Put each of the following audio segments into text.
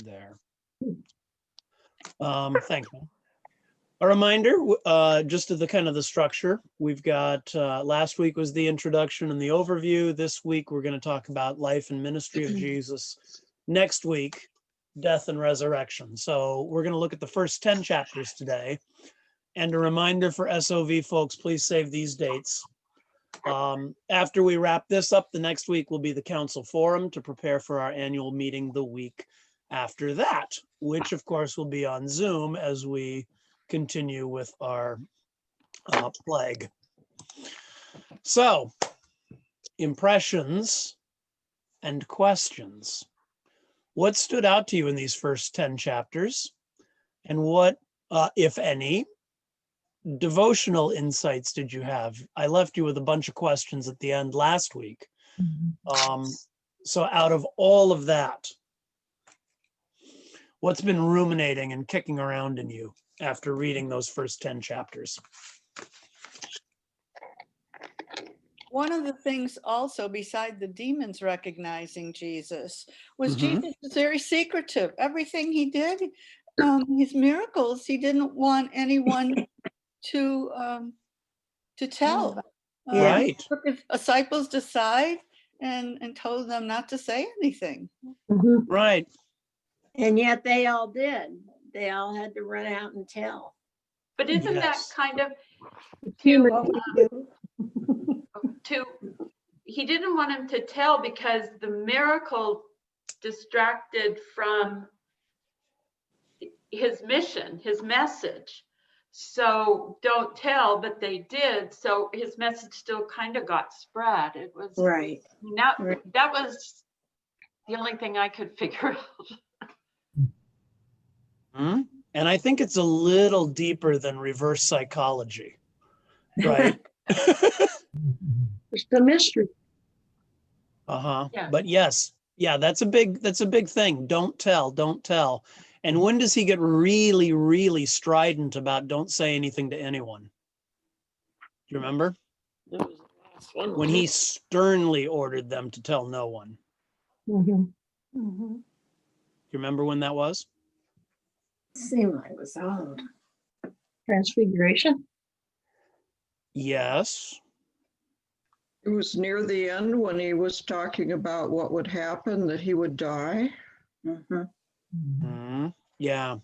there. Thank you. A reminder, just of the kind of the structure. We've got, last week was the introduction and the overview. This week, we're going to talk about life and ministry of Jesus. Next week, death and resurrection. So we're going to look at the first 10 chapters today. And a reminder for SOV folks, please save these dates. After we wrap this up, the next week will be the council forum to prepare for our annual meeting the week after that, which of course will be on Zoom as we continue with our plague. So, impressions and questions. What stood out to you in these first 10 chapters? And what, if any, devotional insights did you have? I left you with a bunch of questions at the end last week. So out of all of that, what's been ruminating and kicking around in you after reading those first 10 chapters? One of the things also, beside the demons recognizing Jesus, was Jesus was very secretive. Everything he did, his miracles, he didn't want anyone to tell. Right. Took his disciples aside and told them not to say anything. Right. And yet they all did. They all had to run out and tell. But isn't that Yes. kind of he didn't want him to tell because the miracle distracted from his mission, his message. So don't tell, but they did. So his message still kind of got spread. It was Right. That was the only thing I could figure out. And I think it's a little deeper than reverse psychology, right? It's the mystery. Yeah. But yes, yeah, that's a big thing. Don't tell. And when does he get really, really strident about don't say anything to anyone? Do you remember? When he sternly ordered them to tell no one. Mhm. You remember when that was? Seemed like it was old. Transfiguration. Yes. It was near the end when he was talking about what would happen, that he would die. Yeah.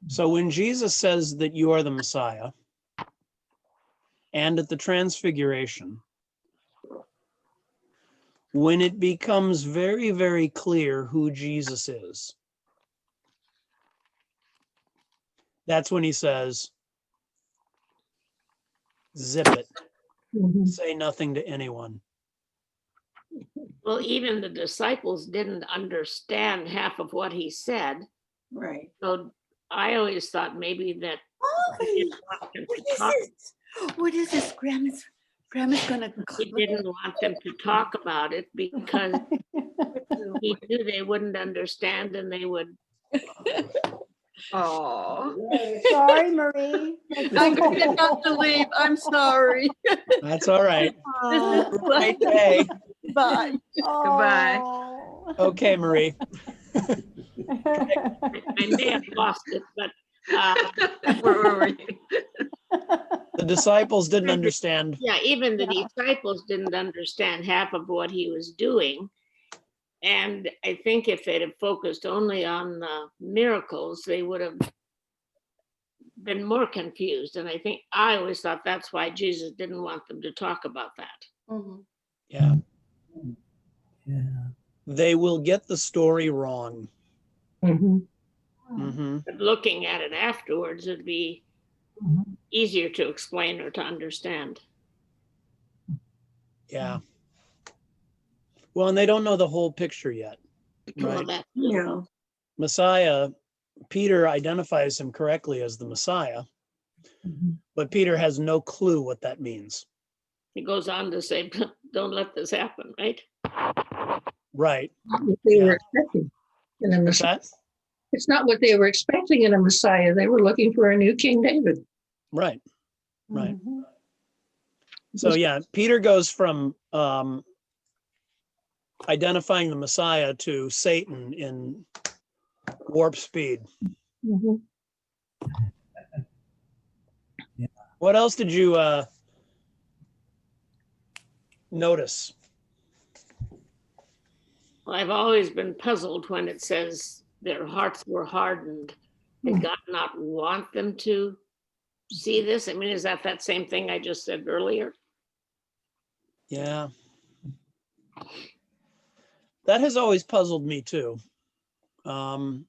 So when Jesus says that you are the Messiah, and at the Transfiguration, when it becomes very, very clear who Jesus is, that's when he says, zip it, say nothing to anyone. Well, even the disciples didn't understand half of what he said. Right. So I always thought maybe that he didn't want them to talk. What is this? Grandma's gonna. He didn't want them to talk about it because he knew they wouldn't understand and they would. Oh, Sorry, Marie. I'm going to have to leave. I'm sorry. That's all right. Bye. Okay. Bye. Goodbye. Okay, Marie. I may have lost it, but where were we? The disciples didn't understand. yeah, even the disciples didn't understand half of what he was doing. And I think if they'd have focused only on the miracles, they would have been more confused. And I think I always thought that's why Jesus didn't want them to talk about that. Yeah. They will get the story wrong. But looking at it afterwards, it'd be easier to explain or to understand. Yeah. Well, and they don't know the whole picture yet, Well, right? that- No. Messiah, Peter identifies him correctly as the Messiah, but Peter has no clue what that means. He goes on to say, don't let this happen, right? Right. What they were expecting in a What's Messiah. that? It's not what they were expecting in a Messiah. They were looking for a new King David. Right. Right. So yeah, Peter goes from identifying the Messiah to Satan in Warp speed. Mhm. What else did you notice? Well, I've always been puzzled when it says their hearts were hardened. Did God not want them to see this? I mean, is that same thing I just said earlier? Yeah. That has always puzzled me too. The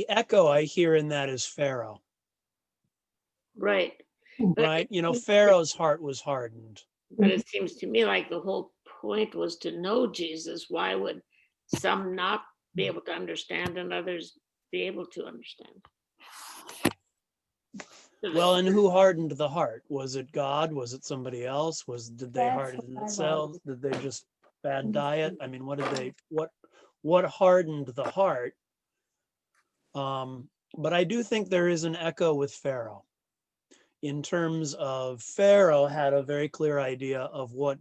echo I hear in that is Pharaoh, Right. But right? You know, Pharaoh's heart was hardened. But it seems to me like the whole point was to know Jesus. Why would some not be able to understand and others be able to understand? Well, and who hardened the heart? Was it God? Was it somebody else? Did they That's harden what I themselves? Did they just bad diet? I mean, what hardened the heart? But I do think there is an echo with Pharaoh in terms of Pharaoh had a very clear idea of what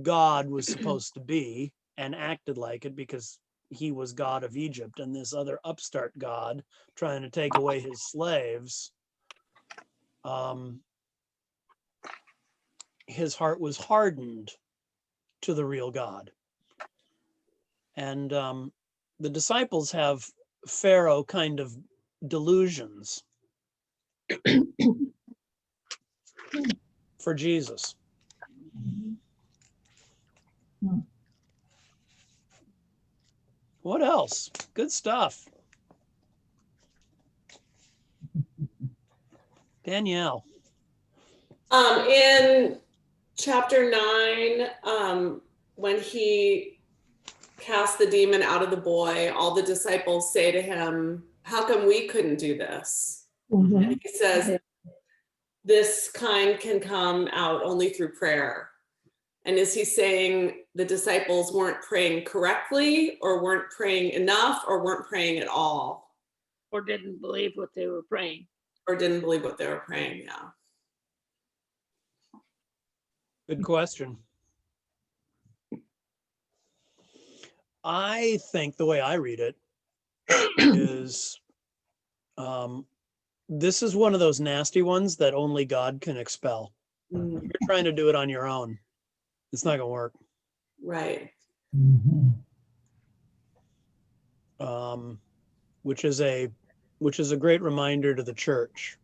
God was supposed to be and acted like it because he was God of Egypt, and this other upstart God trying to take away his slaves. His heart was hardened to the real God. And the disciples have Pharaoh kind of delusions for Jesus. What else? Good stuff. Danielle. In chapter 9, when he cast the demon out of the boy, all the disciples say to him, "How come we couldn't do this?" Mhm. And he says, "This kind can come out only through prayer." And is he saying the disciples weren't praying correctly, or weren't praying enough, or weren't praying at all, Or didn't believe what they were praying? or didn't believe what they were praying? Yeah. Good question. I think the way I read it is this is one of those nasty ones that only God can expel. Mm, You're trying to do it on your own. It's not going to work. right. Which is a great reminder to the church,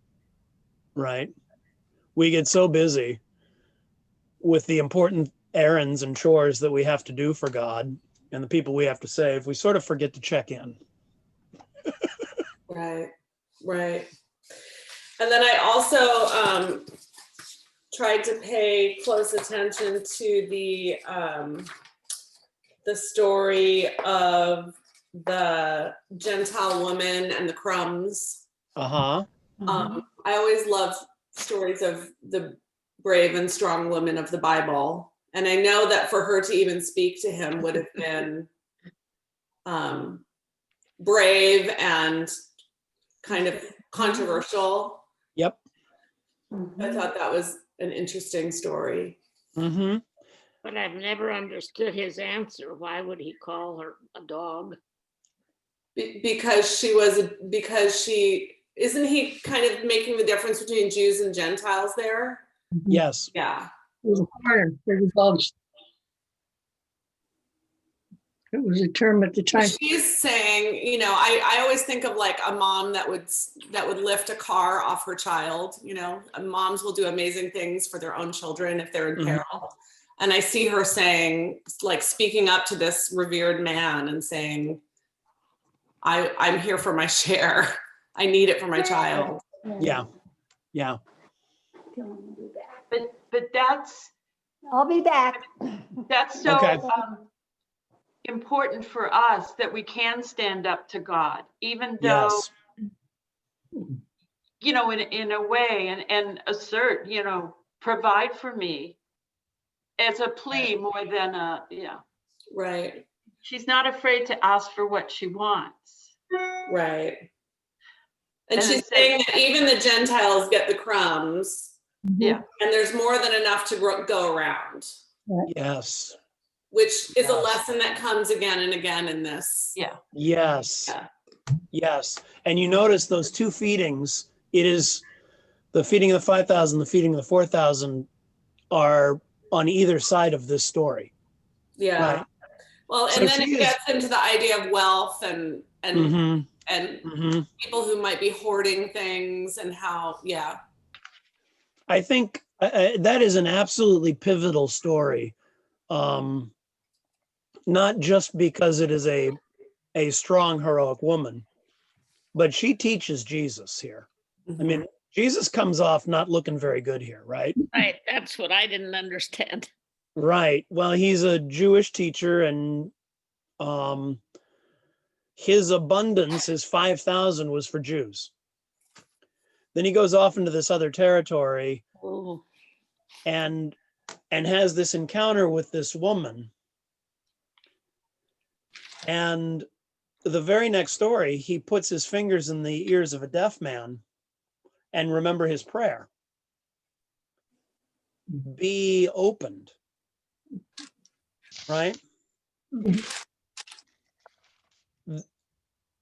right? We get so busy with the important errands and chores that we have to do for God and the people we have to save, we sort of forget to check in. Right, right. And then I also tried to pay close attention to the story of the Gentile woman and the crumbs. Uh-huh. I always love stories of the brave and strong women of the Bible. And I know that for her to even speak to him would have been brave and kind of controversial. Yep. I thought that was an interesting story. Mm-hmm. But I've never understood his answer. Why would he call her a dog? Because isn't he kind of making the difference between Jews and Gentiles there? Yes. Yeah. It was a corner for the dogs. It was a term at the time. She's saying, you know, I always think of like a mom that would lift a car off her child. You know, moms will do amazing things for their own children if they're in peril. And I see her saying, like, speaking up to this revered man and saying, I'm here for my share. I need it for my child. Yeah. Yeah. But that's I'll be back. so Okay. important for us that we can stand up to God, even though, Yes. you know, in a way, and assert, you know, provide for me as a plea more than yeah. Right. She's not afraid to ask for what she wants. Right. And And she's it says- saying that even the Gentiles get the crumbs. Yeah. And there's more than enough to go around. Yes. which is a Yes. lesson that comes again and again in this. Yeah. Yes. Yeah. Yes. And you notice those two feedings, it is the feeding of the 5,000, the feeding of the 4,000 are on either side of this story. Yeah. Right. Well, So and then it she is- gets into the idea of wealth and Mhm, and mhm. people who might be hoarding things and how, yeah. I think that is an absolutely pivotal story. Not just because it is a strong, heroic woman, but she teaches Jesus here. I mean, Jesus comes off not looking very good here, right? Right, that's what I didn't understand. Right. Well, he's a Jewish teacher, and his abundance, his 5,000 was for Jews. Then he goes off into this other territory Oh, and has this encounter with this woman. And the very next story, he puts his fingers in the ears of a deaf man and remember his prayer. Be opened. Right?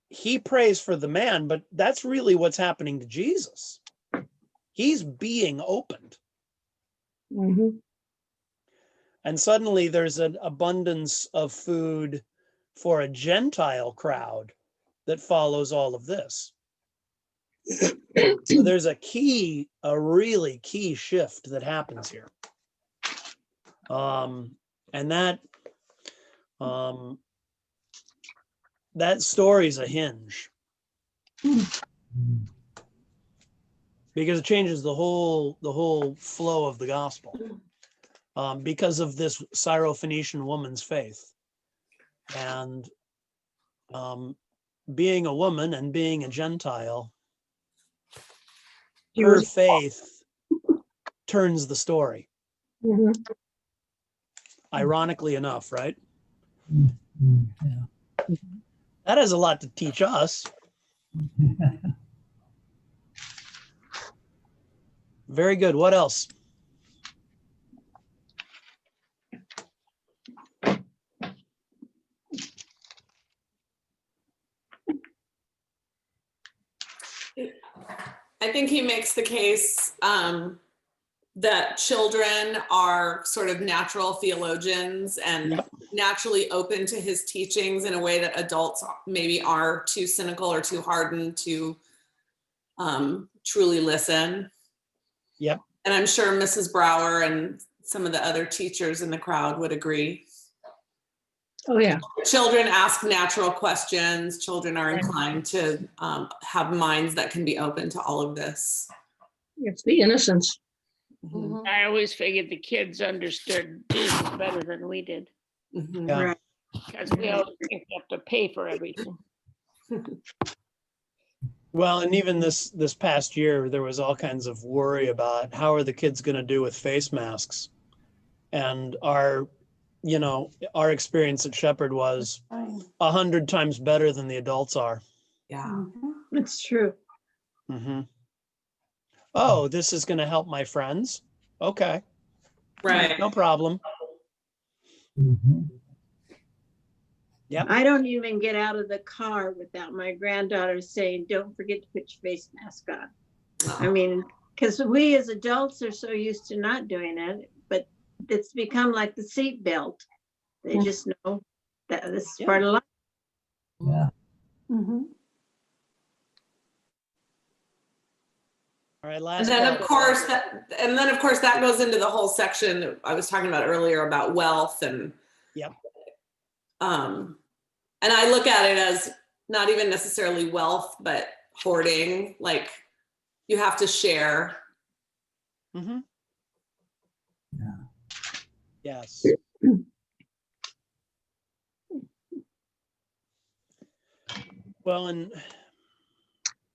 He prays for the man, but that's really what's happening to Jesus. He's being opened. Mhm. And suddenly there's an abundance of food for a Gentile crowd that follows all of this. So there's a really key shift that happens here. And that story's a hinge. Because it changes the whole flow of the gospel. Because of this Syrophoenician woman's faith. And being a woman and being a Gentile, her faith turns the story. Mhm. Ironically enough, right? That has a lot to teach us. Very good. What else? I think he makes the case that children are sort of natural theologians and Yep. naturally open to his teachings in a way that adults maybe are too cynical or too hardened to truly listen. Yep. And I'm sure Mrs. Brower and some of the other teachers in the crowd would agree. Oh, yeah. Children ask natural questions. Children are inclined to have minds that can be open to all of this. It's the innocence. Mhm. I always figured the kids understood Jesus better than we did, Mhm. Yeah. Right. because we always think we have to pay for everything. Well, and even this past year, there was all kinds of worry about how are the kids going to do with face masks. And our experience at Shepherd was 100 times better than the adults are. Yeah. It's true. Mm-hmm. Oh, this is going to help my friends. Okay, Right. no problem. Yep. I don't even get out of the car without my granddaughter saying, don't forget to put your face mask on. I mean, because we as adults are so used to not doing it, but it's become like the seat belt. They just know that this is part of life. Yeah. Mhm. All right, And last then part. of course that goes into the whole section that I was talking about earlier about wealth and Yep. And I look at it as not even necessarily wealth, but hoarding. Like you have to share. Mm-hmm. Yeah. Yes. Well, and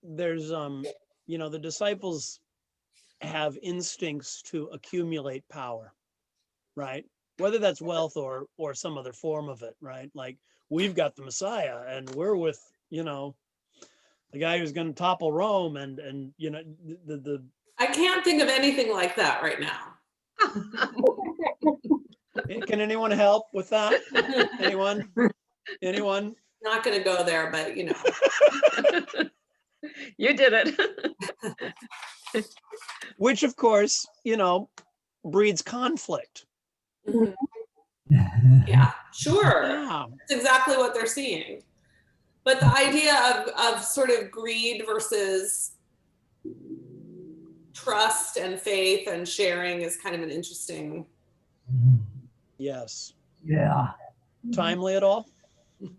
there's the disciples have instincts to accumulate power, right? Whether that's wealth or some other form of it, right? Like we've got the Messiah and we're with, the guy who's going to topple Rome and the I can't think of anything like that right now. Can anyone help with that? Anyone? Anyone? Not going to go there, but you know. You did it. Which, of course, breeds conflict. Mhm. Yeah, sure. Yeah. That's exactly what they're seeing. But the idea of sort of greed versus trust and faith and sharing is kind of an interesting. Yes. Yeah. Timely at all? You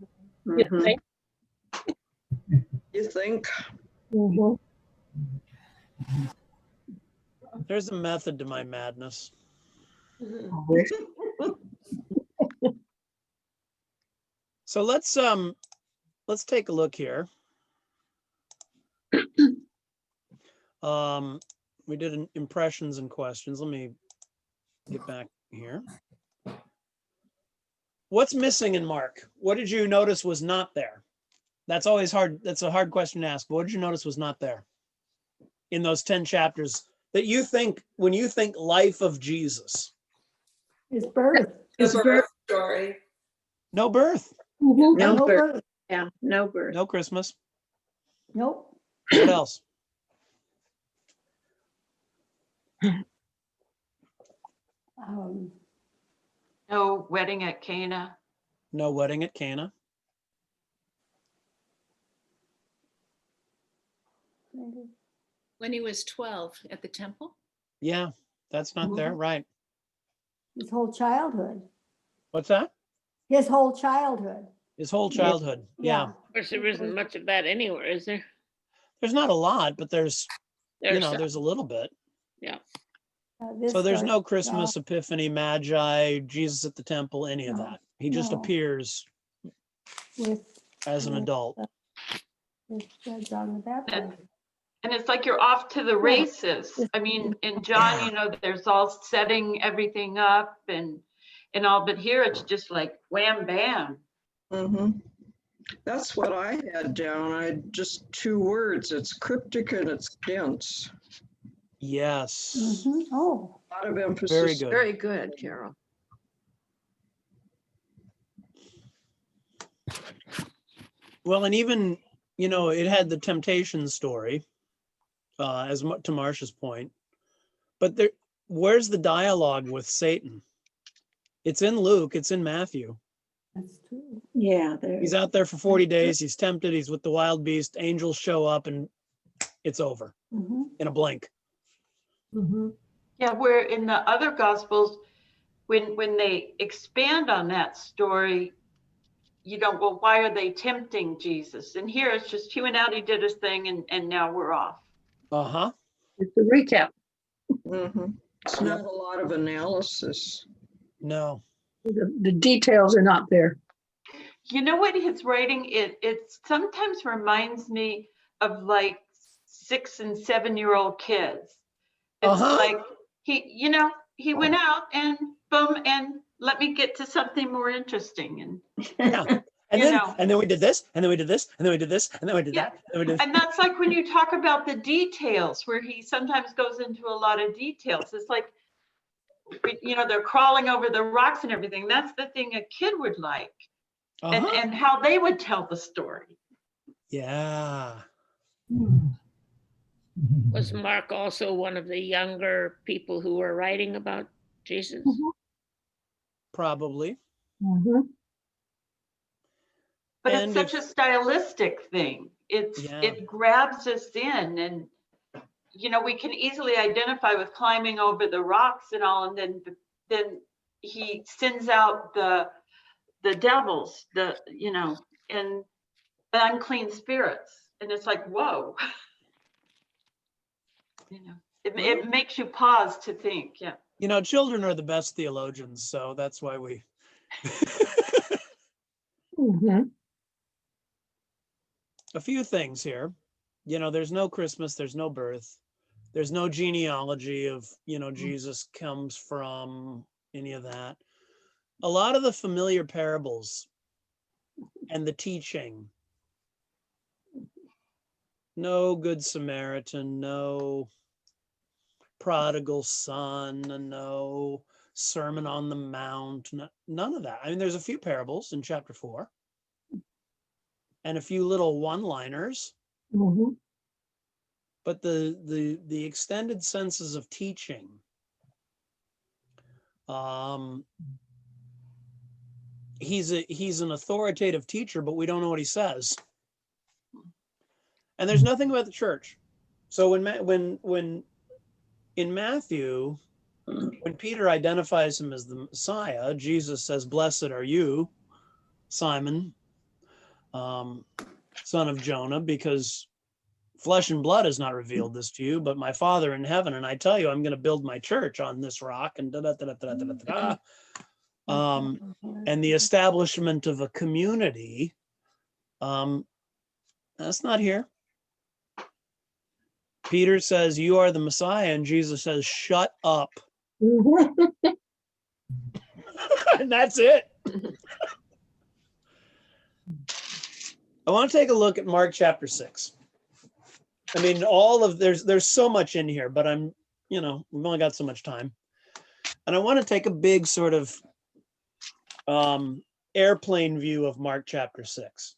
Mhm. think? You think? Mhm. There's a method to my madness. So let's take a look here. We did an impressions and questions. Let me get back here. What's missing in Mark? What did you notice was not there? That's always hard. That's a hard question to ask. What did you notice was not there in those 10 chapters that you think, when you think life of Jesus? His birth. The birth story. No birth, Mhm. No No birth. birth. Yeah, no birth. no Christmas. Nope. What else? Um, No wedding at Cana. No wedding at Cana. When he was 12 at the temple? Yeah, that's not there. Right. his whole childhood. What's that? His whole childhood. His whole childhood. Yeah. Of course, there isn't much of that anywhere, is there? There's not a lot, but there's There's there's a little bit. This So there's starts no Christmas, off Epiphany, Magi, Jesus at the temple, any of No, that. He just no. appears with as an with, adult. with John the Baptist. And it's like you're off to the races. I mean, in John, you know, there's all setting everything up and all, but here it's just like wham, bam. Mhm. That's what I had down. I just 2 words. It's cryptic and it's dense. Yes. Mhm. Oh, A lot of emphasis. Very good. Very good, Carol. Well, and even, it had the temptation story, to Marcia's point, but where's the dialogue with Satan? It's in Luke, it's in Matthew. that's true. Yeah, He's out there for 40 days. He's tempted. He's with the wild beast. Angels show up and it's over Mhm. in a blink. Mhm. Yeah, where in the other gospels, when they expand on that story, well, why are they tempting Jesus? And here it's just he went out, he did his thing, and now we're off. Uh-huh. It's a recap. Mhm. It's not a lot of analysis. No. The details are not there. You know what his writing, it sometimes reminds me of like 6 and 7-year-old kids. It's like he went out and boom, and let me get to something more interesting. And Yeah. And then we did this, and then we did this, and then we did this, and then we did that. And then we did and that's like when you talk about the details, where he sometimes goes into a lot of details. It's like, they're crawling over the rocks and everything. That's the thing a kid would like, and how they would tell the story. Yeah. Was Mark also one of the younger people who were writing about Jesus? Probably. Mhm. But And it's such a stylistic thing. It grabs us in, and we can easily identify with climbing over the rocks and all, and then he sends out the devils, and the unclean spirits, and it's like, whoa. It makes you pause to think. Yeah. Children are the best theologians, so that's why we Mhm. a few things here. There's no Christmas, there's no birth, there's no genealogy of, Jesus comes from any of that. A lot of the familiar parables and the teaching, no Good Samaritan, no prodigal son, no Sermon on the Mount, none of that. I mean, there's a few parables in chapter 4 and a few little one-liners, but the extended senses of teaching, he's an authoritative teacher, but we don't know what he says. And there's nothing about the church. So when in Matthew, when Peter identifies him as the Messiah, Jesus says, "Blessed are you, Simon, son of Jonah, because flesh and blood has not revealed this to you, but my Father in heaven. And I tell you, I'm going to build my church on this rock." And and the establishment of a community, that's not here. Peter says, "You are the Messiah," and Jesus says, "Shut up." And that's it. I want to take a look at Mark chapter 6. I mean, there's so much in here, but we've only got so much time. And I want to take a big sort of airplane view of Mark chapter 6.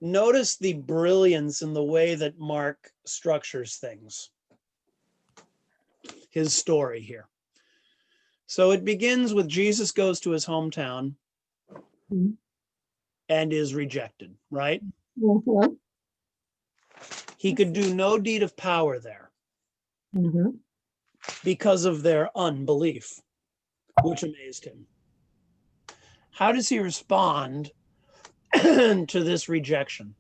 Notice the brilliance in the way that Mark structures things. His story here. So it begins with Jesus goes to his hometown and is rejected, right? He could do no deed of power there because of their unbelief, which amazed him. How does he respond to this rejection?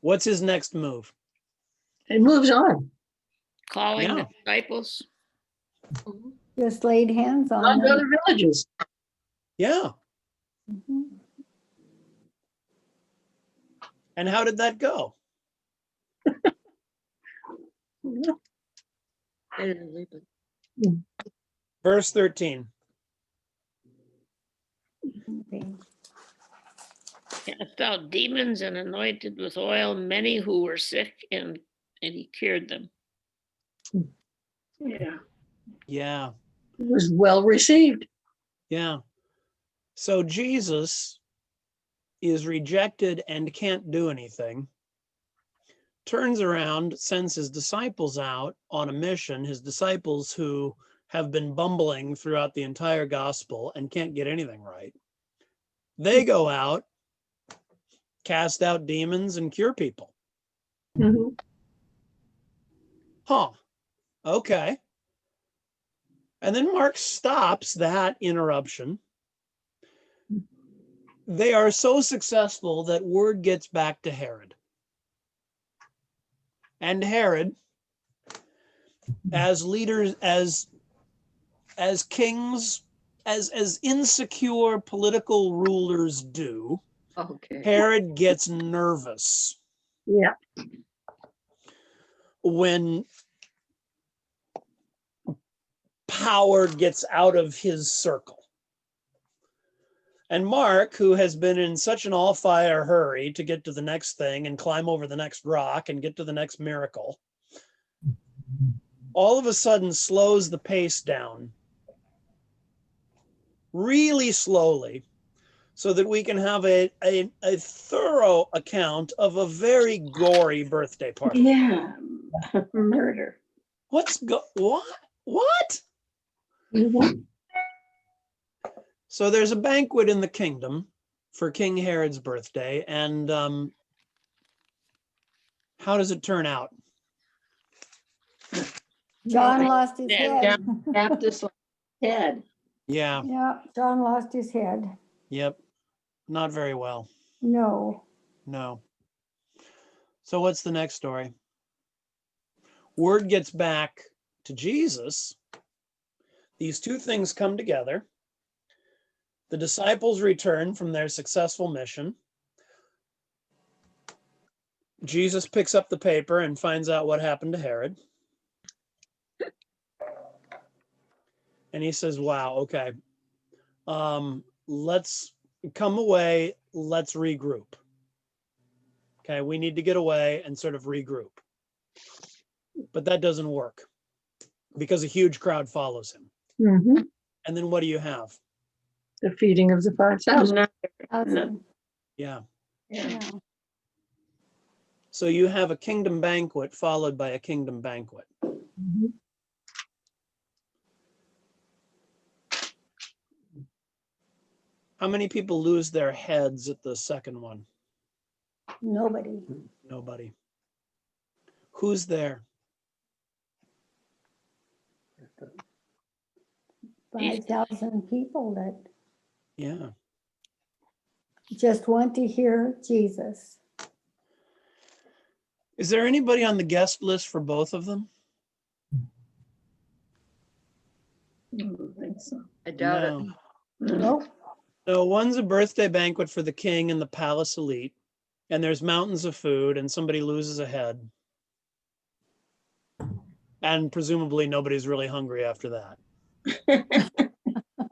What's his next move? It moves on. Calling the disciples. Just laid hands on On to them. other villages. Yeah. And how did that go? Verse 13. Cast out demons and anointed with oil many who were sick, and he cured them. Yeah. It was well received. Yeah. So Jesus is rejected and can't do anything. Turns around, sends his disciples out on a mission, his disciples who have been bumbling throughout the entire gospel and can't get anything right. They go out, cast out demons, and cure people. Okay. And then Mark stops that interruption. They are so successful that word gets back to Herod. And Herod, as leaders, as kings, as insecure political rulers do, Herod gets nervous. Yeah. When power gets out of his circle. And Mark, who has been in such an all-fire hurry to get to the next thing and climb over the next rock and get to the next miracle, all of a sudden slows the pace down really slowly so that we can have a thorough account of a very gory birthday party. Yeah. Murder. What? So there's a banquet in the kingdom for King Herod's birthday, and how does it turn out? John lost his head. Baptist head. Yeah. Yeah, John lost his head. Yep. Not very well. No. No. So what's the next story? Word gets back to Jesus. These two things come together. The disciples return from their successful mission. Jesus picks up the paper and finds out what happened to Herod. And he says, wow, okay. Let's come away. Let's regroup. Okay, we need to get away and sort of regroup. But that doesn't work because a huge crowd follows him. Mhm. And then what do you have? The feeding of the 5,000. Thousand. Yeah. Yeah. So you have a kingdom banquet followed by a kingdom banquet. Mhm. How many people lose their heads at the second one? Nobody. Nobody. Who's there? 5,000 people that Yeah. just want to hear Jesus. Is there anybody on the guest list for both of them? I don't think so. I doubt it. No. Nope. So one's a birthday banquet for the king and the palace elite, and there's mountains of food, and somebody loses a head. And presumably nobody's really hungry after that.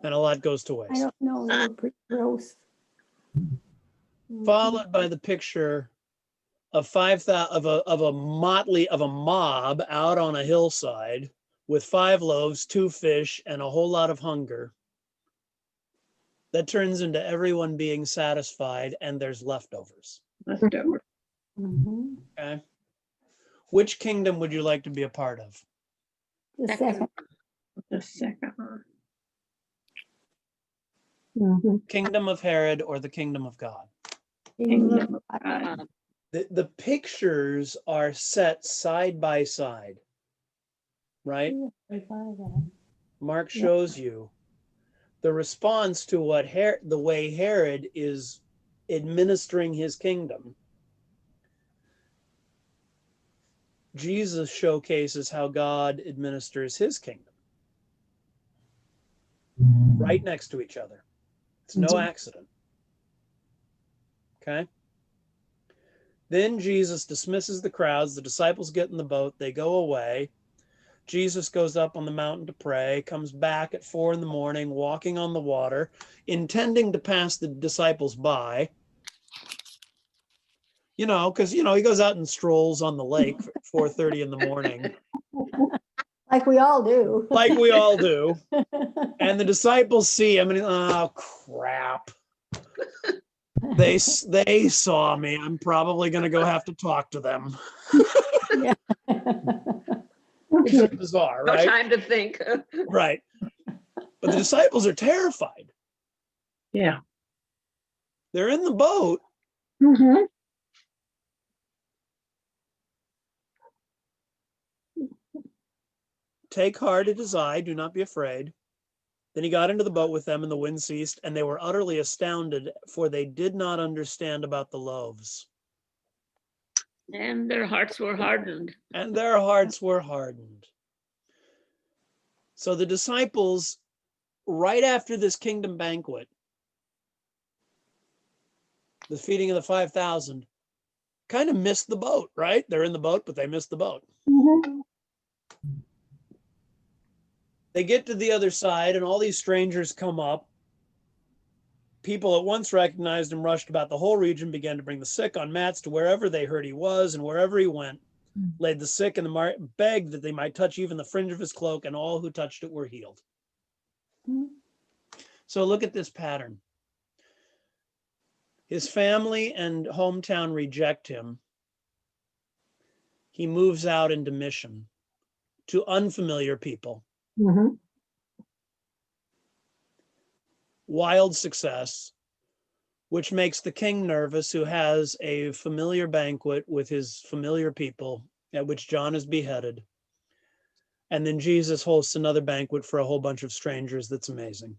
And a lot goes to I waste. don't know. They were pretty gross. Followed by the picture of 5,000 of a motley of a mob out on a hillside with 5 loaves, 2 fish, and a whole lot of hunger. That turns into everyone being satisfied, and there's leftovers. Leftover. Mhm. Okay. Which kingdom would you like to be a part of? The second. The second one. Mhm. Kingdom of Herod or the kingdom of God? Kingdom of God. The pictures are set side by side, right? Mark Yeah. shows you the response to what the way Herod is administering his kingdom. Jesus showcases how God administers his kingdom. Right next to each other. It's no accident. Okay. Then Jesus dismisses the crowds. The disciples get in the boat. They go away. Jesus goes up on the mountain to pray, comes back at 4 a.m, walking on the water, intending to pass the disciples by. You know, because, you know, he goes out and strolls on the lake at 4:30 in the morning. Like we all do. Like we all do. And the disciples see him and, oh, crap. They saw me. I'm probably going to go have to talk to them. Yeah. Which is bizarre, No right? time to think. Right. But the disciples are terrified. Yeah. They're in the boat. Mhm. Take heart, it is I, do not be afraid. Then he got into the boat with them, and the wind ceased, and they were utterly astounded, for they did not understand about the loaves. And their hearts were hardened. And their hearts were hardened. So the disciples, right after this kingdom banquet, the feeding of the 5,000, kind of missed the boat, right? They're in the boat, but they missed the boat. Mhm. They get to the other side, and all these strangers come up. People at once recognized him, rushed about the whole region, began to bring the sick on mats to wherever they heard he was, and wherever he went, laid the sick in the begged that they might touch even the fringe of his cloak, and all who touched it were healed. So look at this pattern. His family and hometown reject him. He moves out into mission to unfamiliar people. Mhm. Wild success, which makes the king nervous, who has a familiar banquet with his familiar people, at which John is beheaded. And then Jesus hosts another banquet for a whole bunch of strangers. That's amazing.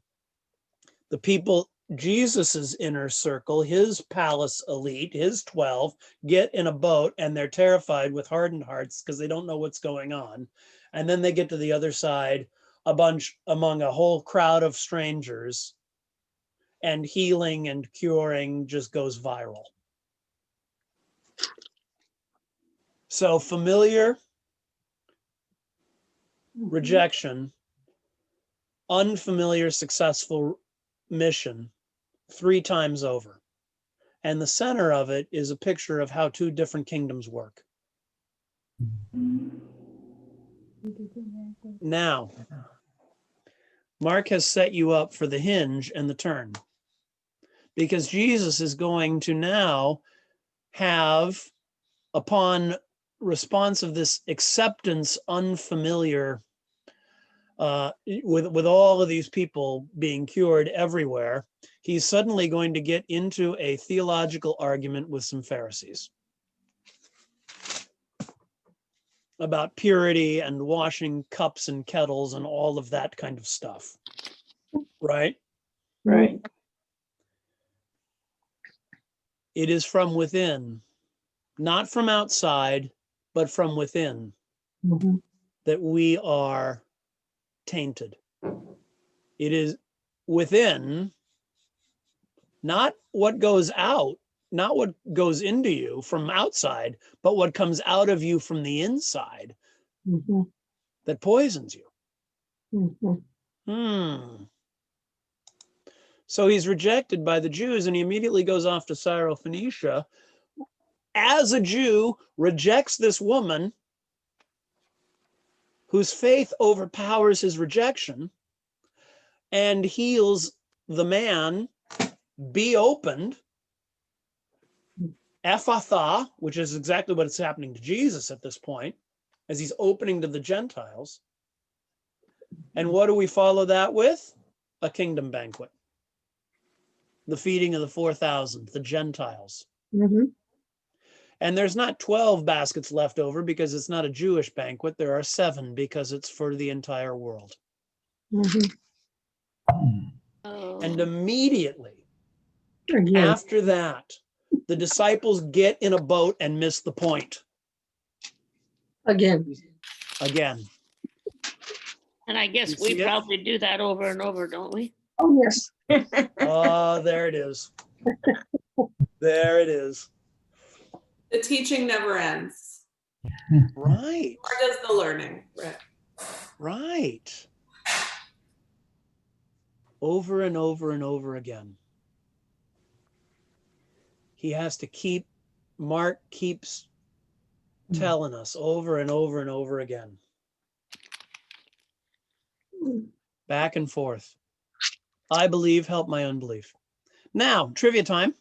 The people, Jesus's inner circle, his palace elite, his 12, get in a boat, and they're terrified with hardened hearts because they don't know what's going on. And then they get to the other side, among a whole crowd of strangers, and healing and curing just goes viral. So familiar, rejection, unfamiliar, successful mission 3 times over. And the center of it is a picture of how two different kingdoms work. Now, Mark has set you up for the hinge and the turn, because Jesus is going to now have, upon response of this acceptance unfamiliar, with all of these people being cured everywhere, he's suddenly going to get into a theological argument with some Pharisees about purity and washing cups and kettles and all of that kind of stuff. Right? Right. It is from within, not from outside, but from within, that we are tainted. It is within, not what goes out, not what goes into you from outside, but what comes out of you from the inside that poisons you. So he's rejected by the Jews, and he immediately goes off to Syrophoenicia. As a Jew, rejects this woman whose faith overpowers his rejection, and heals the man. Be opened, Ephatha, which is exactly what is happening to Jesus at this point, as he's opening to the Gentiles. And what do we follow that with? A kingdom banquet. The feeding of the 4,000, the Gentiles. And there's not 12 baskets left over because it's not a Jewish banquet. There are 7 because it's for the entire world. And immediately after that, the disciples get in a boat and miss the point. Again. And I guess we probably do that over and over, don't we? Oh, yes. Oh, there it is. There it is. The teaching never ends. Right. Or does the learning? Right. Over and over and over again. He has to keep, Mark keeps telling us over and over and over again. Back and forth. I believe, help my unbelief. Now, trivia time.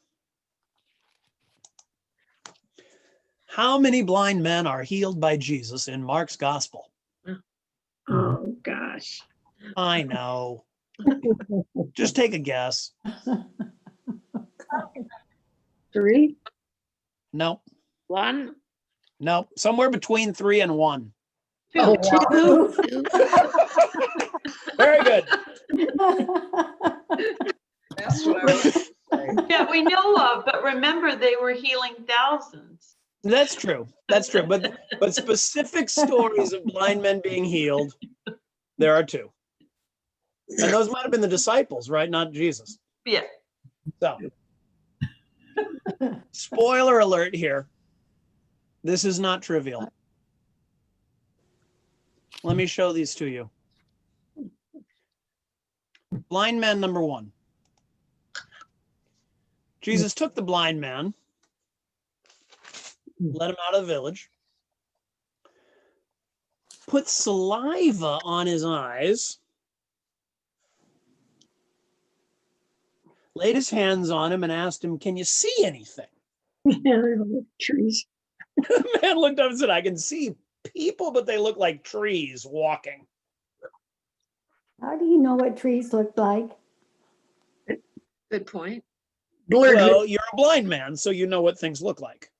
How many blind men are healed by Jesus in Mark's gospel? Oh, gosh. I know. Just take a guess. 3? No. 1? No. Somewhere between 3 and 1. 2. Oh, wow. 2. Very good. That's what I was Yeah, we know of, but remember they were healing thousands. That's true. That's true. But specific stories of blind men being healed, there are 2. And those might have been the disciples, right? Not Jesus. Yeah. So, spoiler alert here. This is not trivial. Let me show these to you. Blind man number 1. Jesus took the blind man, let him out of the village, put saliva on his eyes, laid his hands on him and asked him, "Can you see anything?" Trees. The man looked up and said, "I can see people, but they look like trees walking." How do you know what trees look like? Good point. Well, you're a blind man, so you know what things look like.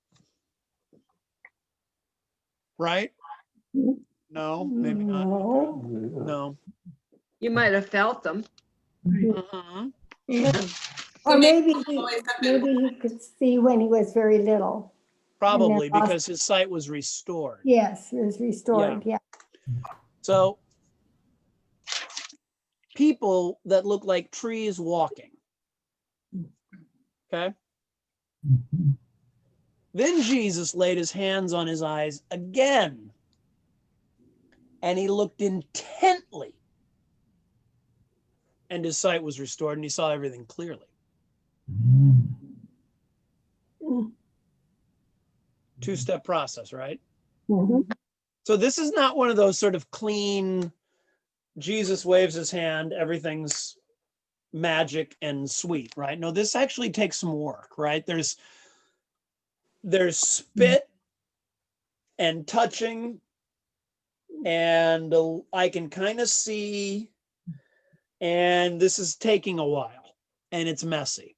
Right? No, maybe not. No. You might have felt them. Or maybe he could see when he was very little. Probably because his sight was restored. Yes, it was restored. Yeah. So people that look like trees walking. Okay. Then Jesus laid his hands on his eyes again, and he looked intently, and his sight was restored, and he saw everything clearly. Two-step process, right? Mhm. So this is not one of those sort of clean, Jesus waves his hand, everything's magic and sweet, right? No, this actually takes some work, right? There's spit and touching, and I can kind of see, and this is taking a while, and it's messy.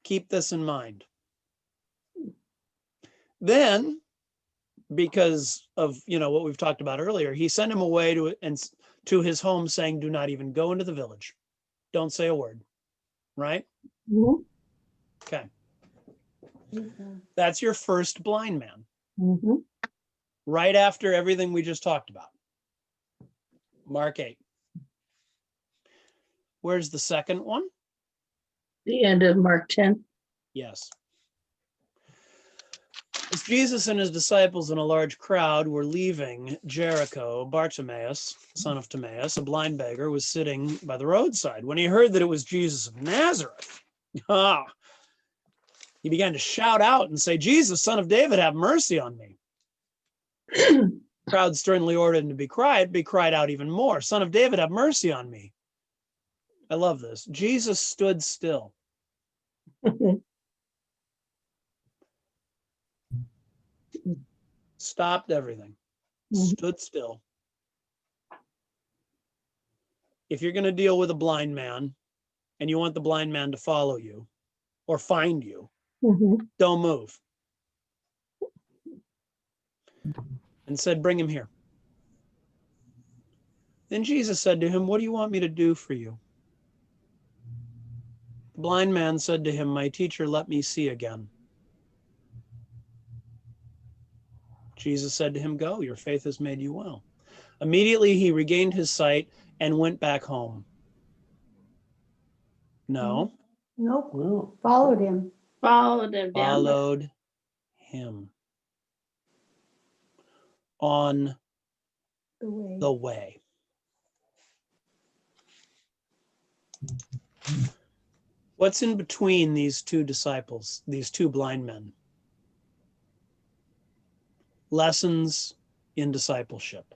Keep this in mind. Then, because of what we've talked about earlier, he sent him away to his home, saying, "Do not even go into the village. Don't say a word." Right? Mhm. Okay. That's your first blind man. Mhm. Right after everything we just talked about. Mark 8. Where's the second one? The end of Mark 10. Yes. As Jesus and his disciples and a large crowd were leaving Jericho, Bartimaeus, son of Timaeus, a blind beggar, was sitting by the roadside. When he heard that it was Jesus of Nazareth, he began to shout out and say, "Jesus, son of David, have mercy on me." The crowd sternly ordered him to be quiet, but he cried out even more, "Son of David, have mercy on me." I love this. Jesus stood still. Stopped everything. Stood still. If you're going to deal with a blind man and you want the blind man to follow you or find you, don't move. And said, "Bring him here." Then Jesus said to him, "What do you want me to do for you?" The blind man said to him, "My teacher, let me see again." Jesus said to him, "Go, your faith has made you well." Immediately he regained his sight and went back home. No. Nope. Followed him. Followed him down. Followed him on the way. What's in between these two disciples, these two blind men? Lessons in discipleship.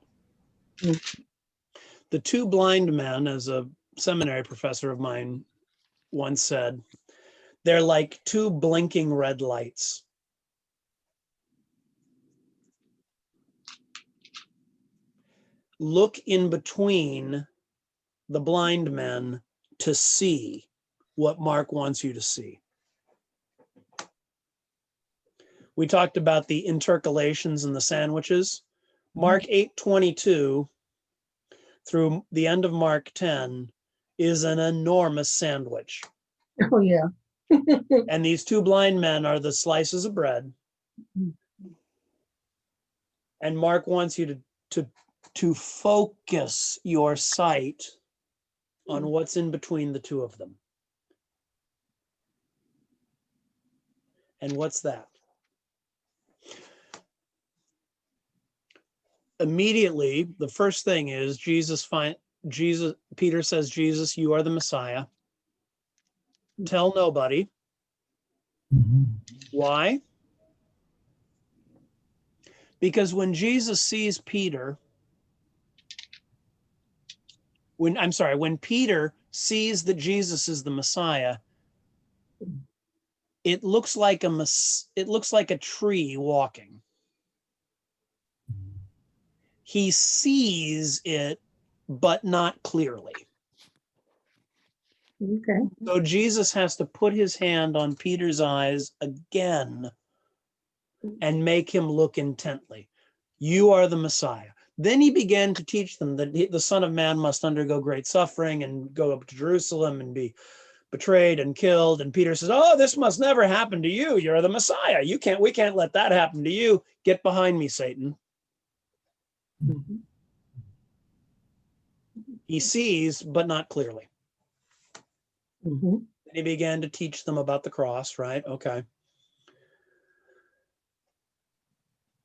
The two blind men, as a seminary professor of mine once said, they're like two blinking red lights. Look in between the blind men to see what Mark wants you to see. We talked about the intercalations and the sandwiches. Mark 8:22 through the end of Mark 10 is an enormous sandwich. Oh, yeah. And these two blind men are the slices of bread. And Mark wants you to focus your sight on what's in between the two of them. And what's that? Immediately, the first thing is Peter says, "Jesus, you are the Messiah. Tell nobody." Why? Because when Jesus sees Peter, when Peter sees that Jesus is the Messiah, it looks like a tree walking. He sees it, but not clearly. Okay. So Jesus has to put his hand on Peter's eyes again and make him look intently. You are the Messiah. Then he began to teach them that the Son of Man must undergo great suffering and go up to Jerusalem and be betrayed and killed. And Peter says, "Oh, this must never happen to you. You're the Messiah. We can't let that happen to you. Get behind me, Satan." He sees, but not clearly. And he began to teach them about the cross, right? Okay.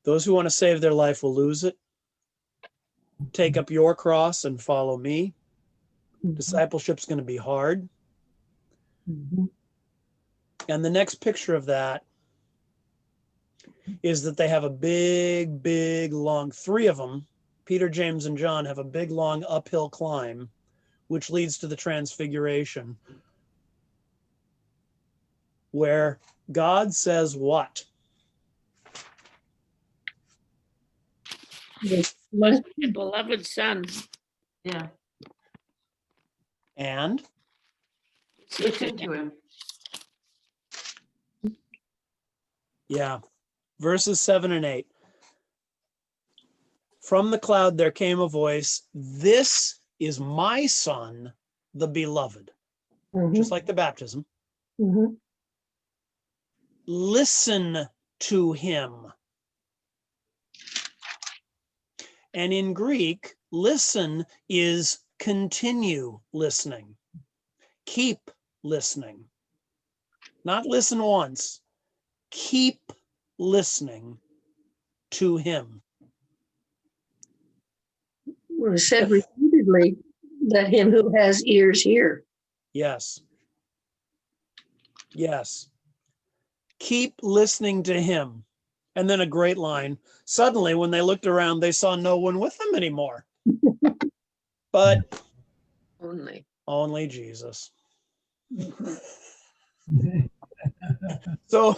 Those who want to save their life will lose it. Take up your cross and follow me. Discipleship's going to be hard. And the next picture of that is that they have a big, long, three of them, Peter, James, and John, have a big, long uphill climb, which leads to the transfiguration, where God says what? My beloved son. Yeah. And Listen to him. yeah, verses 7 and 8. From the cloud there came a voice, "This is my son, the beloved." Just like the baptism. Listen to him. And in Greek, listen is continue listening. Keep listening. Not listen once. Keep listening to him. It was said repeatedly, let him who has ears hear. Yes. Yes. Keep listening to him. And then a great line. Suddenly, when they looked around, they saw no one with them anymore. But only Jesus. So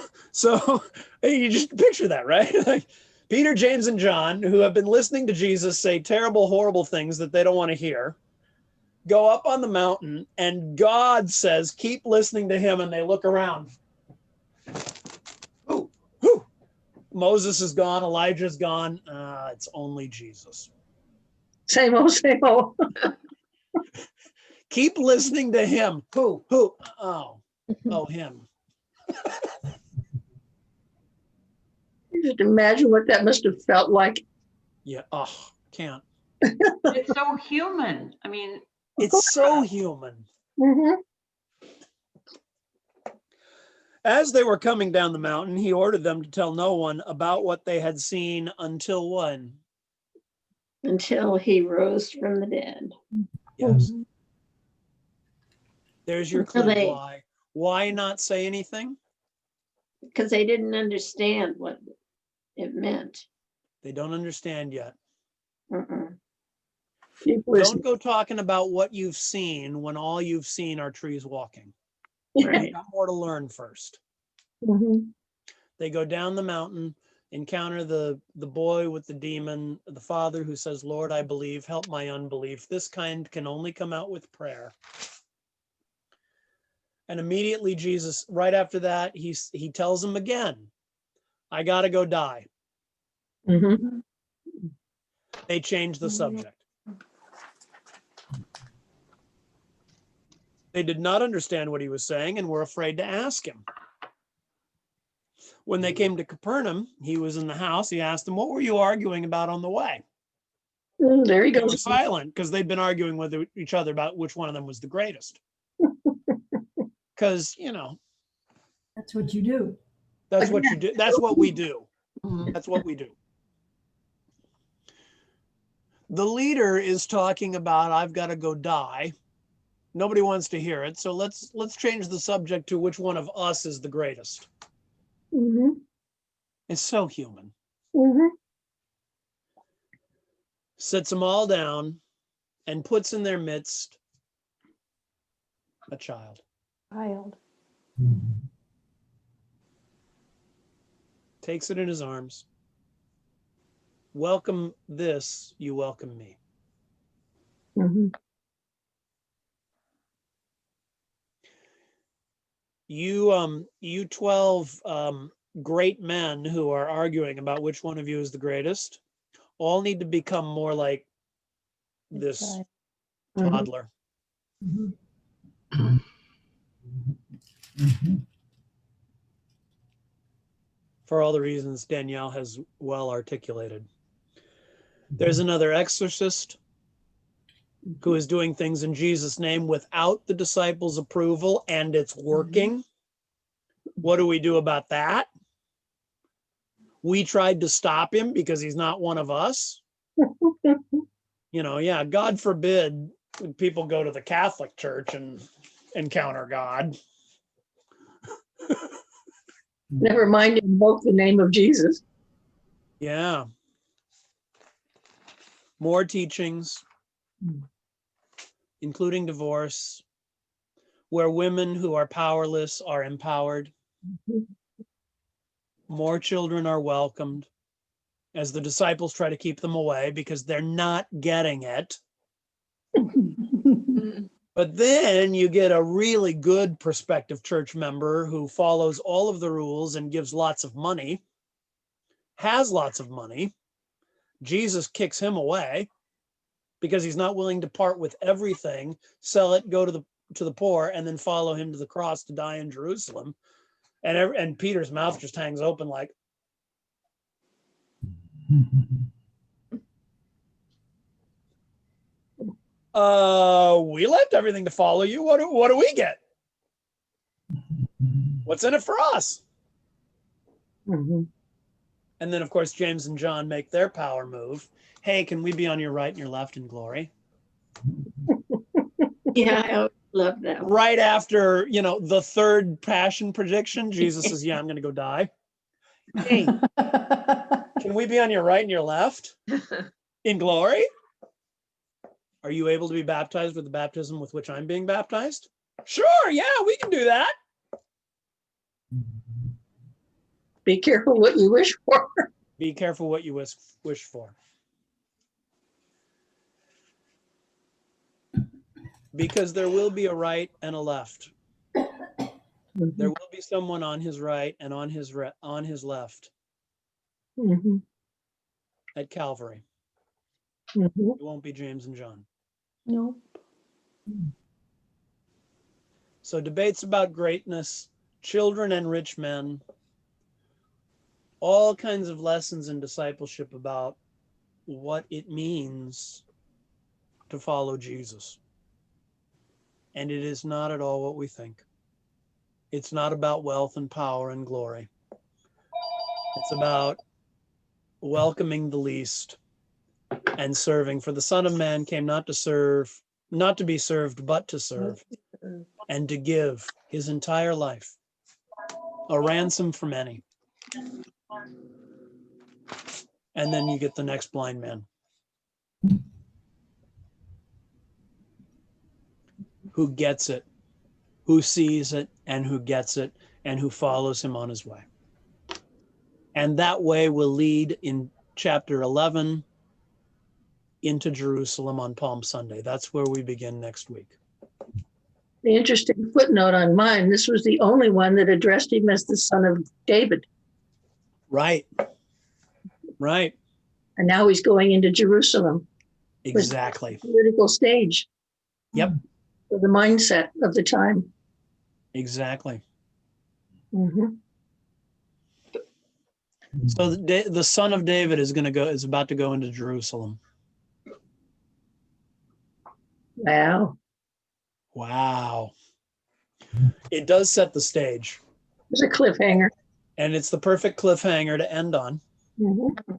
you just picture that, right? Like Peter, James, and John, who have been listening to Jesus say terrible, horrible things that they don't want to hear, go up on the mountain, and God says, keep listening to him, and they look around. Who? Moses is gone, Elijah's gone. It's only Jesus. Same old, same old. Keep listening to him. Who? Oh, him. Just imagine what that must have felt like. Yeah. Can't. It's so human. I mean, it's so human. As they were coming down the mountain, he ordered them to tell no one about what they had seen until when? Until he rose from the dead. Yes. There's your clue. They- Why not say anything? Because they didn't understand what it meant. They don't understand yet. Don't go talking about what you've seen when all you've seen are trees walking. Right. You've got more to learn first. They go down the mountain, encounter the boy with the demon, the father who says, "Lord, I believe, help my unbelief." This kind can only come out with prayer. And immediately Jesus, right after that, he tells them again, "I got to go die." They change the subject. They did not understand what he was saying and were afraid to ask him. When they came to Capernaum, he was in the house. He asked them, "What were you arguing about on the way?" There he They were goes. silent because they'd been arguing with each other about which one of them was the greatest. Because, That's what you do. that's what you do. That's what we do. That's what we do. The leader is talking about, "I've got to go die." Nobody wants to hear it. So let's change the subject to which one of us is the greatest. It's so human. Sits them all down and puts in their midst a child. Takes it in his arms. "Welcome this, you welcome me." You 12 great men who are arguing about which one of you is the greatest all need to become more like this toddler. For all the reasons Danielle has well articulated. There's another exorcist who is doing things in Jesus' name without the disciples' approval, and it's working. What do we do about that? We tried to stop him because he's not one of us. God forbid people go to the Catholic Church and encounter God. Never mind invoke the name of Jesus. Yeah. More teachings, including divorce, where women who are powerless are empowered. More children are welcomed as the disciples try to keep them away because they're not getting it. But then you get a really good prospective church member who follows all of the rules and gives lots of money, has lots of money. Jesus kicks him away because he's not willing to part with everything, sell it, go to the poor, and then follow him to the cross to die in Jerusalem. And Peter's mouth just hangs open like, we left everything to follow you. What do we get? What's in it for us? Mm-hmm. And then, of course, James and John make their power move. Hey, can we be on your right and your left in glory? Yeah, I always love that. Right after, the third passion prediction, Jesus says, yeah, I'm going to go die. Hey, can we be on your right and your left in glory? Are you able to be baptized with the baptism with which I'm being baptized? Sure, yeah, we can do that. Be careful what you wish for. Be careful what you wish for. Because there will be a right and a left. There will be someone on his right and on his left at Calvary. It won't be James and John. Nope. So debates about greatness, children and rich men, all kinds of lessons in discipleship about what it means to follow Jesus. And it is not at all what we think. It's not about wealth and power and glory. It's about welcoming the least and serving. For the Son of Man came not to be served, but to serve, and to give his entire life, a ransom for many. And then you get the next blind man, who gets it, who sees it, and who gets it, and who follows him on his way. And that way will lead in chapter 11 into Jerusalem on Palm Sunday. That's where we begin next week. The interesting footnote on mine, this was the only one that addressed him as the son of David. Right. Right. And now he's going into Jerusalem. Exactly. Political stage. Yep. For the mindset of the time. Exactly. Mm-hmm. So the son of David is about to go into Jerusalem. Wow. Wow. It does set the stage. It's a cliffhanger. And it's the perfect cliffhanger to end on. Mm-hmm.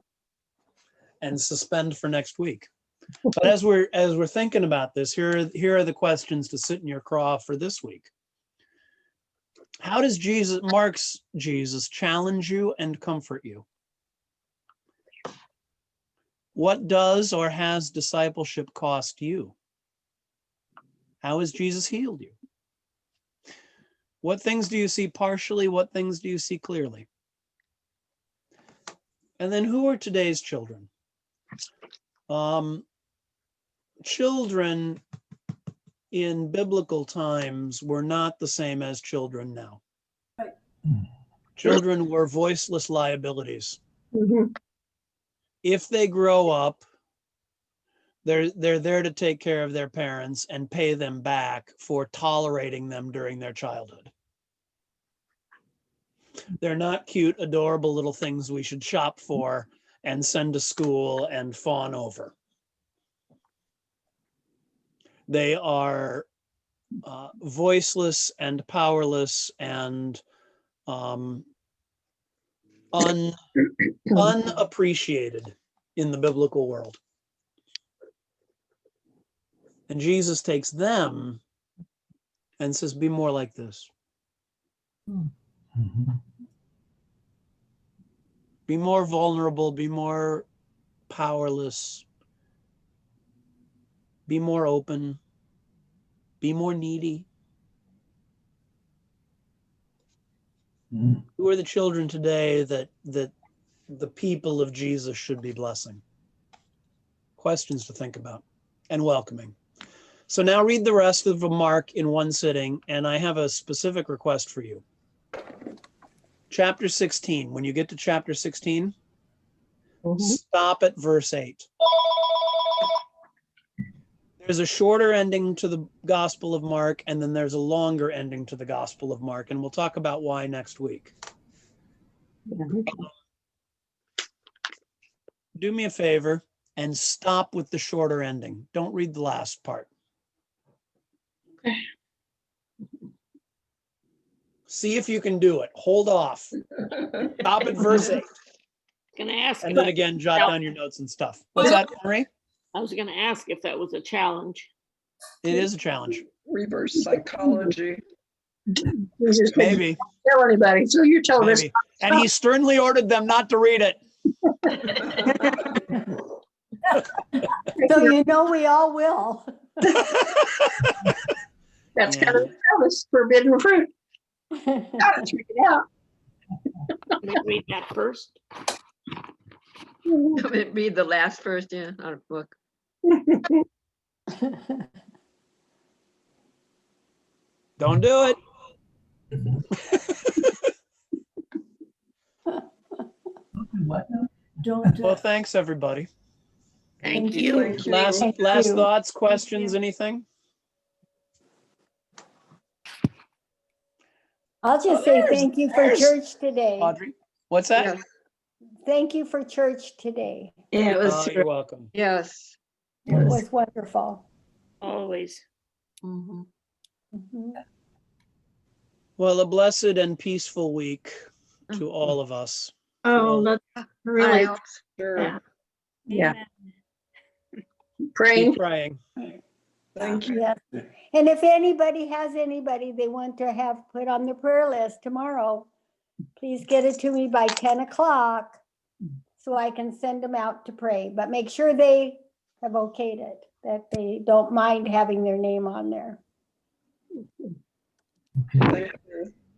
And suspend for next week. But as we're thinking about this, here are the questions to sit in your craw for this week. How does Mark's Jesus challenge you and comfort you? What does or has discipleship cost you? How has Jesus healed you? What things do you see partially? What things do you see clearly? And then who are today's children? Children in biblical times were not the same as children now. Right. Children were voiceless liabilities. Mm-hmm. If they grow up, they're there to take care of their parents and pay them back for tolerating them during their childhood. They're not cute, adorable little things we should shop for and send to school and fawn over. They are voiceless and powerless and unappreciated in the biblical world. And Jesus takes them and says, be more like this. Mm-hmm. Be more vulnerable, be more powerless, be more open, be more needy. Who are the children today that the people of Jesus should be blessing? Questions to think about and welcoming. So now read the rest of Mark in one sitting, and I have a specific request for you. Chapter 16. When you get to chapter 16, stop at verse 8. There's a shorter ending to the Gospel of Mark, and then there's a longer ending to the Gospel of Mark, and we'll talk about why next week. Do me a favor and stop with the shorter ending. Don't read the last part. See if you can do it. Hold off. Stop at verse 8. Gonna ask. And then again, jot down your notes and stuff. What's that, Henry? I was gonna ask if that was a challenge. It is a challenge. Reverse psychology. Maybe. Tell anybody. So you're telling us. Maybe. And he sternly ordered them not to read it. So you know we all will. That's kind of forbidden fruit. Gotta check it out. Let me read that first. Read the last first, yeah, out of book. Don't do it. Don't. Well, thanks, everybody. Thank you. Last thoughts, questions, anything? I'll just say thank you for church today. Audrey, what's that? Yes. Thank you for church today. Yeah, it was. You're welcome. Yes. It was wonderful. Always. Mhm. Well, a blessed and peaceful week to all of us. Oh, that's really. Sure. Yeah. Keep Praying. praying. Thank you. Yes. And if anybody has anybody they want to have put on the prayer list tomorrow, please get it to me by 10 o'clock so I can send them out to pray. But make sure they have okayed it, that they don't mind having their name on there. Thank you.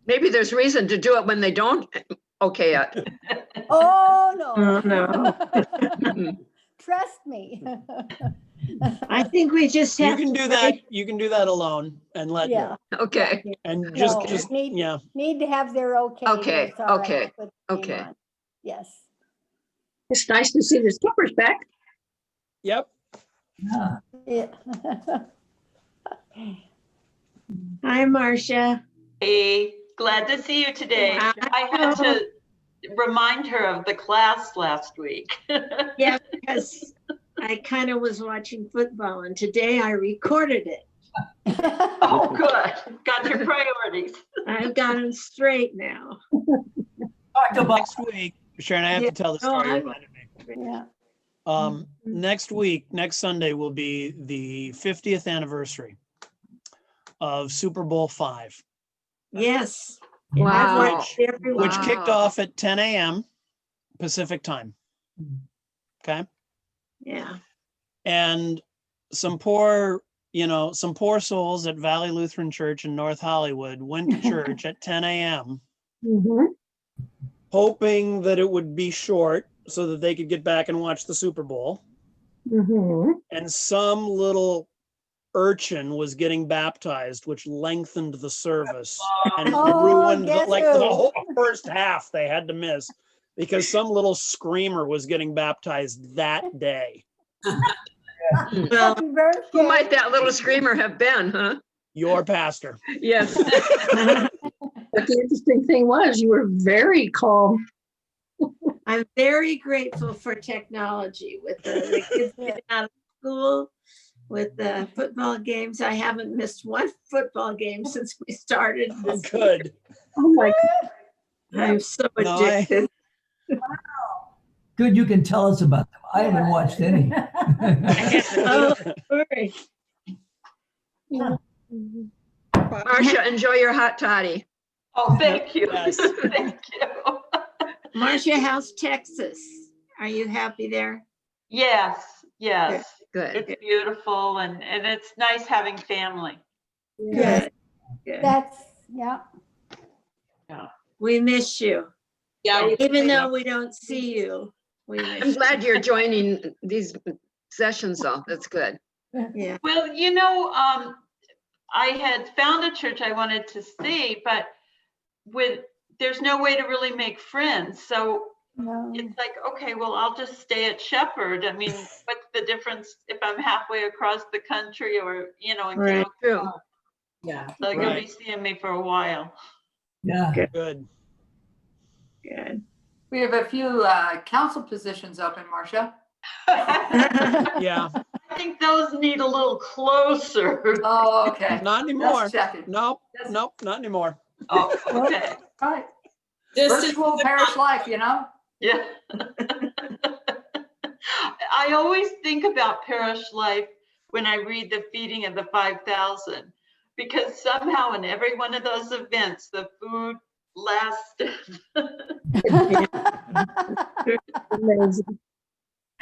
Maybe there's reason to do it when they don't okay it. Oh, no. Oh, no. Trust me. I think we just You have. can do that. You can do that alone and let Yeah. Okay. and just need yeah. to have their okay. Okay, It's all right okay, to put the name okay. on. Yes. It's nice to see the skippers back. Yep. Yeah. Hi, Marcia. Hey, glad to see you today. Wow. I had to remind her of the class last week. Yeah, because I kind of was watching football and today I recorded it. Oh, good. Got your priorities. I've got them straight now. Next week, Sharon, I have to tell the story. You reminded me. Yeah. Next week, next Sunday will be the 50th anniversary of Super Bowl V, Yes. Wow. which kicked Wow. off at 10 a.m. Pacific time. Okay. Yeah. And some poor souls at Valley Lutheran Church in North Hollywood went to church at 10 a.m. hoping that it would be short so that they could get back and watch the Super Bowl. And some little urchin was getting baptized, which lengthened the service and ruined the whole first half. They had to miss because some little screamer was getting baptized that day. Well, who might that little screamer have been, huh? Your pastor. Yes. But the interesting thing was you were very calm. I'm very grateful for technology with the kids getting out of school, with the football games. I haven't missed one football game since we started. Oh, good. Oh my God. I'm so addicted. Good, you can tell us about them. I haven't watched any. Oh, sorry. Marcia, enjoy your hot toddy. Oh, thank you. Yes. Thank you. Marcia, how's Texas? Are you happy there? Yes, yes. Good. It's beautiful and it's nice having family. Good. Good. That's, yeah. We miss you. Yeah. Even though we don't see you, we miss I'm glad you're joining these sessions though. That's good. you. Yeah. Well, I had found a church I wanted to see, but there's no way to really make friends. So No. it's like, okay, well, I'll just stay at Shepherd. I mean, what's the difference if I'm halfway across the country or, in Right. True. Yeah. So you'll be Right. seeing me for a while. Yeah. Good. Good. We have a few council positions open, Marcia. Yeah. I think those need a little closer. Oh, okay. Not anymore. Just checking. Nope. Nope. Not anymore. Oh, okay. All right. Distance Virtual is a parish life, you know? Yeah. I always think about parish life when I read the feeding of the 5,000, because somehow in every one of those events, the food lasted. Amazing.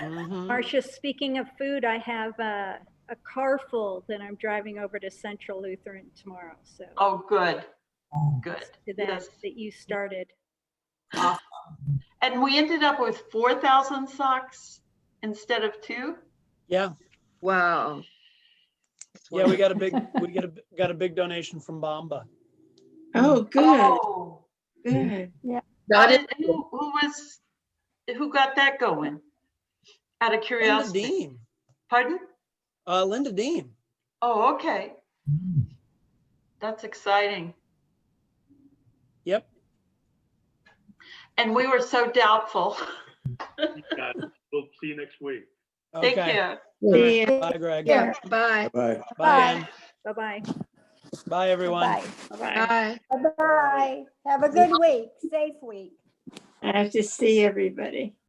Mhm. Marcia, speaking of food, I have a car full that I'm driving over to Central Lutheran tomorrow. So Oh, good. Good. to that, Yes. that you started. And we ended up with 4,000 socks instead of 2. Yeah. Wow. Yeah. We got a big donation from Bamba. Oh, good. Oh, Good. Got it. Who got that going? Out of Linda curiosity. Dean. Pardon? Linda Dean. Oh, okay. That's exciting. Yep. And we were so doubtful. We'll see you next week. Take Okay. care. See ya. Bye, Greg. Yeah. Bye. Bye. Bye, Ann. Bye-bye. Bye, everyone. Bye. Bye. Bye-bye. Have a good week, safe week. I have to see everybody.